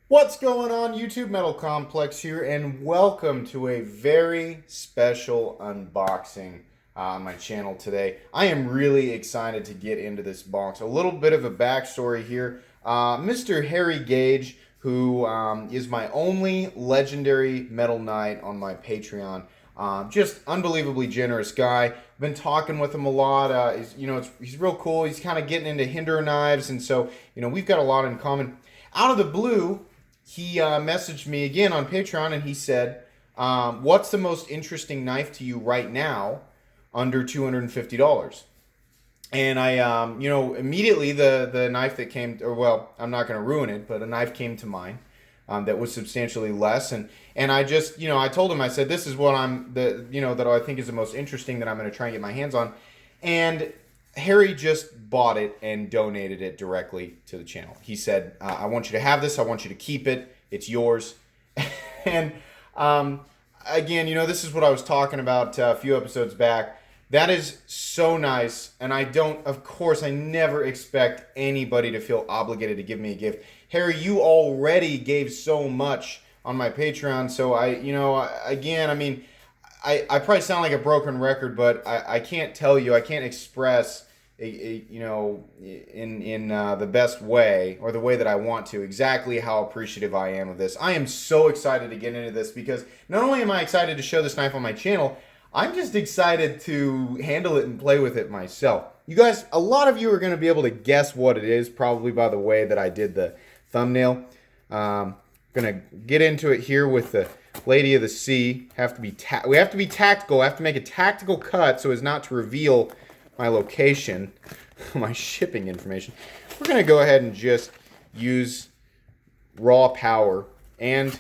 What's going on, YouTube? Metal Complex here, and welcome to a very special unboxing on my channel today. I am really excited to get into this box. A little bit of a backstory here. Mr. Harry Gage, who is my only legendary Metal Knight on my Patreon. Just unbelievably generous guy. I've been talking with him a lot. He's real cool. He's kind of getting into Hinder knives, and so we've got a lot in common. Out of the blue, he messaged me again on Patreon, and he said, "What's the most interesting knife to you right now, under $250?" And I, immediately the knife that came, or well, I'm not going to ruin it, but a knife came to mind that was substantially less, and I just, I told him, I said, this is what that I think is the most interesting that I'm going to try and get my hands on, and Harry just bought it and donated it directly to the channel. He said, "I want you to have this. I want you to keep it. It's yours." And again, this is what I was talking about a few episodes back. That is so nice, and of course, I never expect anybody to feel obligated to give me a gift. Harry, you already gave so much on my Patreon, so I probably sound like a broken record, but I can't tell you, I can't express, in the best way, or the way that I want to, exactly how appreciative I am of this. I am so excited to get into this, because not only am I excited to show this knife on my channel, I'm just excited to handle it and play with it myself. You guys, a lot of you are going to be able to guess what it is, probably by the way that I did the thumbnail. Going to get into it here with the Lady of the Sea. We have to be tactical. I have to make a tactical cut so as not to reveal my location, my shipping information. We're going to go ahead and just use raw power and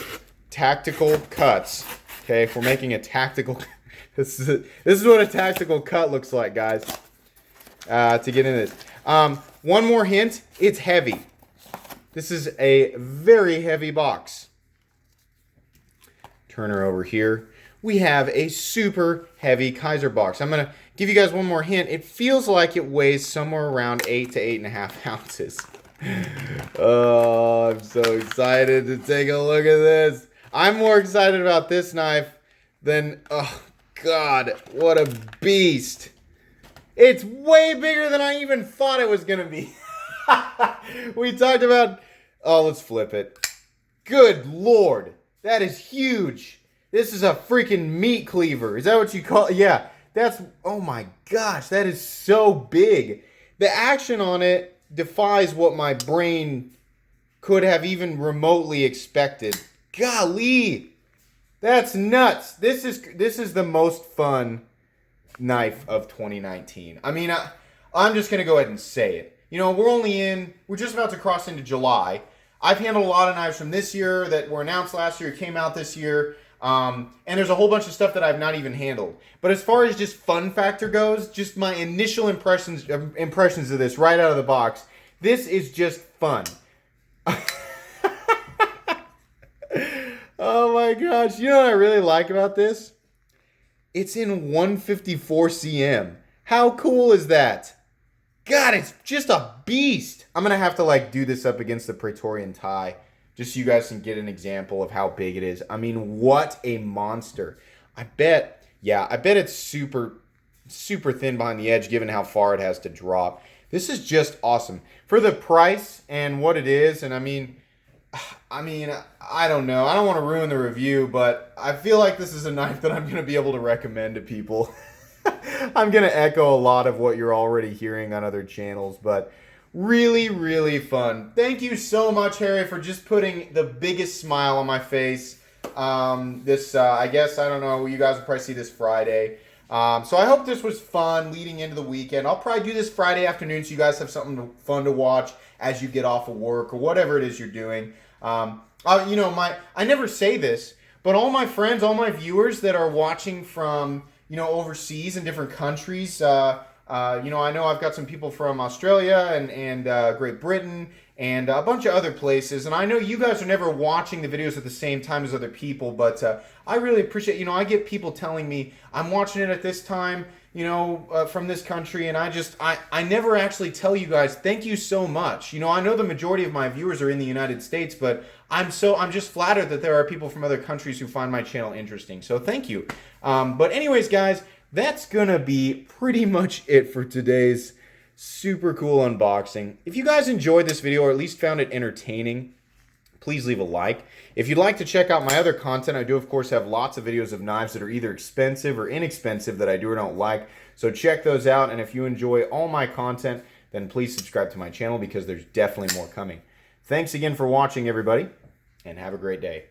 tactical cuts. Okay, if we're making a tactical, this is what a tactical cut looks like, guys. To get into this, one more hint: it's heavy. This is a very heavy box. Turn her over here. We have a super heavy Kizer box. I'm going to give you guys one more hint. It feels like it weighs somewhere around 8 to 8.5 ounces. Oh, I'm so excited to take a look at this. I'm more excited about this knife than, oh God, what a beast. It's way bigger than I even thought it was going to be. We talked about, let's flip it. Good Lord. That is huge. This is a freaking meat cleaver. Is that what you call it? Yeah. Oh my gosh, that is so big. The action on it defies what my brain could have even remotely expected. Golly. That's nuts. This is the most fun knife of 2019. I mean, I'm just going to go ahead and say it. We're just about to cross into July. I've handled a lot of knives from this year that were announced last year, came out this year, and there's a whole bunch of stuff that I've not even handled. But as far as just fun factor goes, just my initial impressions of this right out of the box, this is just fun. Oh my gosh, you know what I really like about this? It's in 154 cm. How cool is that? God, it's just a beast. I'm going to have to do this up against the Praetorian tie just so you guys can get an example of how big it is. I mean, what a monster. I bet it's super, super thin behind the edge given how far it has to drop. This is just awesome. For the price and what it is, and I mean, I don't know. I don't want to ruin the review, but I feel like this is a knife that I'm going to be able to recommend to people. I'm going to echo a lot of what you're already hearing on other channels, but really, really fun. Thank you so much, Harry, for just putting the biggest smile on my face. I guess, I don't know, you guys will probably see this Friday. So I hope this was fun leading into the weekend. I'll probably do this Friday afternoon so you guys have something fun to watch as you get off of work or whatever it is you're doing. I never say this, but all my friends, all my viewers that are watching from overseas in different countries. I know I've got some people from Australia and Great Britain and a bunch of other places. And I know you guys are never watching the videos at the same time as other people, but I really appreciate, I get people telling me, I'm watching it at this time, from this country, and I never actually tell you guys thank you so much. I know the majority of my viewers are in the United States, but I'm just flattered that there are people from other countries who find my channel interesting. So thank you. But anyways, guys, that's gonna be pretty much it for today's super cool unboxing. If you guys enjoyed this video or at least found it entertaining, please leave a like. If you'd like to check out my other content, I do of course have lots of videos of knives that are either expensive or inexpensive that I do or don't like. So check those out, and if you enjoy all my content, then please subscribe to my channel because there's definitely more coming. Thanks again for watching, everybody, and have a great day.